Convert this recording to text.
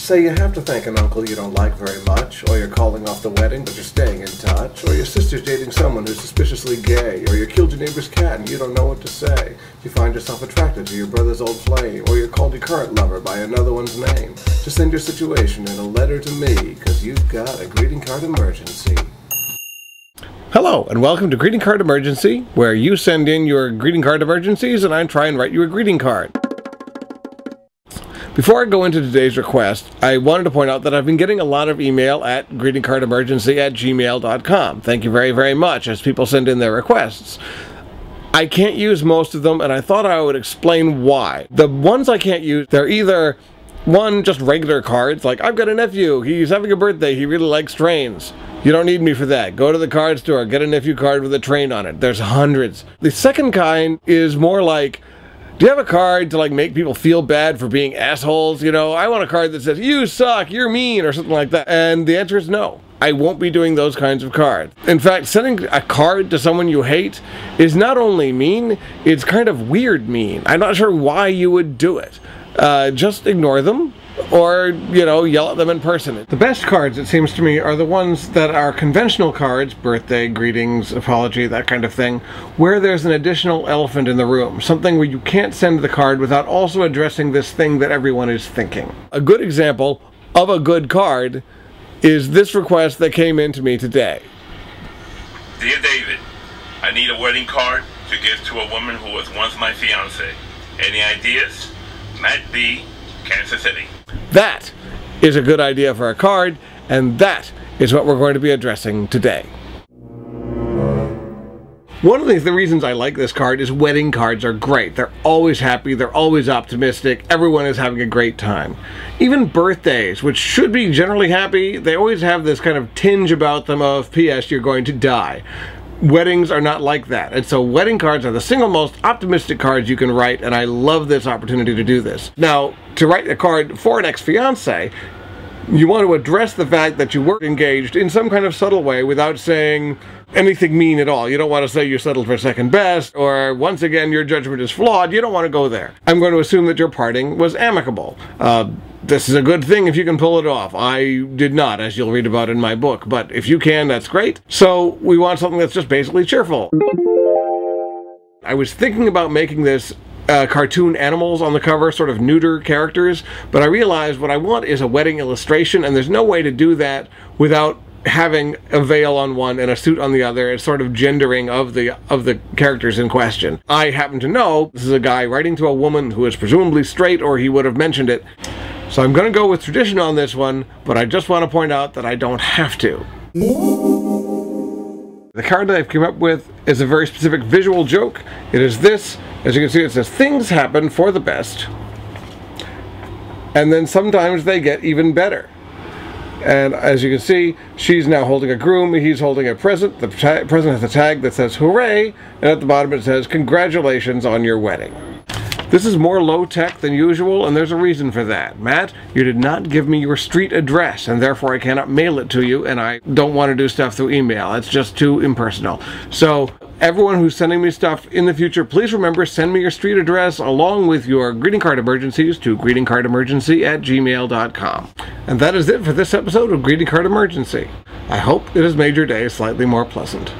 Say you have to thank an uncle you don't like very much, or you're calling off the wedding but you're staying in touch, or your sister's dating someone who's suspiciously gay, or you killed your neighbor's cat and you don't know what to say. You find yourself attracted to your brother's old flame, or you're called your current lover by another one's name. Just send your situation in a letter to me, cause you've got a greeting card emergency. Hello, and welcome to Greeting Card Emergency, where you send in your greeting card emergencies and I try and write you a greeting card. Before I go into today's request, I wanted to point out that I've been getting a lot of email at greetingcardemergency@gmail.com. Thank you very, very much as people send in their requests. I can't use most of them, and I thought I would explain why. The ones I can't use, they're either, one, just regular cards, like, I've got a nephew, he's having a birthday, he really likes trains. You don't need me for that. Go to the card store, get a nephew card with a train on it. There's hundreds. The second kind is more like, do you have a card to like make people feel bad for being assholes? You know, I want a card that says, you suck, you're mean, or something like that. And the answer is no. I won't be doing those kinds of cards. In fact, sending a card to someone you hate is not only mean, it's kind of weird mean. I'm not sure why you would do it. Just ignore them. Or, you know, yell at them in person. The best cards, it seems to me, are the ones that are conventional cards, birthday, greetings, apology, that kind of thing, where there's an additional elephant in the room, something where you can't send the card without also addressing this thing that everyone is thinking. A good example of a good card is this request that came in to me today. Dear David, I need a wedding card to give to a woman who was once my fiancée. Any ideas? Matt B., Kansas City. That is a good idea for a card, and that is what we're going to be addressing today. One of the reasons I like this card is wedding cards are great. They're always happy, they're always optimistic, everyone is having a great time. Even birthdays, which should be generally happy, they always have this kind of tinge about them of, P.S. you're going to die. Weddings are not like that, and so wedding cards are the single most optimistic cards you can write, and I love this opportunity to do this. Now, to write a card for an ex-fiancé, you want to address the fact that you were engaged in some kind of subtle way without saying anything mean at all. You don't want to say you settled for second best, or once again your judgment is flawed. You don't want to go there. I'm going to assume that your parting was amicable. This is a good thing if you can pull it off. I did not, as you'll read about in my book, but if you can, that's great. So we want something that's just basically cheerful. I was thinking about making this cartoon animals on the cover, sort of neuter characters, but I realized what I want is a wedding illustration, and there's no way to do that without having a veil on one and a suit on the other. It's sort of gendering of the characters in question. I happen to know this is a guy writing to a woman who is presumably straight, or he would have mentioned it. So I'm going to go with tradition on this one, but I just want to point out that I don't have to. The card that I've come up with is a very specific visual joke. It is this. As you can see, it says, things happen for the best. And then sometimes they get even better. And as you can see, she's now holding a groom, he's holding a present. The present has a tag that says, hooray, and at the bottom it says, congratulations on your wedding. This is more low-tech than usual, and there's a reason for that. Matt, you did not give me your street address, and therefore I cannot mail it to you, and I don't want to do stuff through email. It's just too impersonal. So, everyone who's sending me stuff in the future, please remember, send me your street address along with your greeting card emergencies to greetingcardemergency@gmail.com. And that is it for this episode of Greeting Card Emergency. I hope it has made your day slightly more pleasant.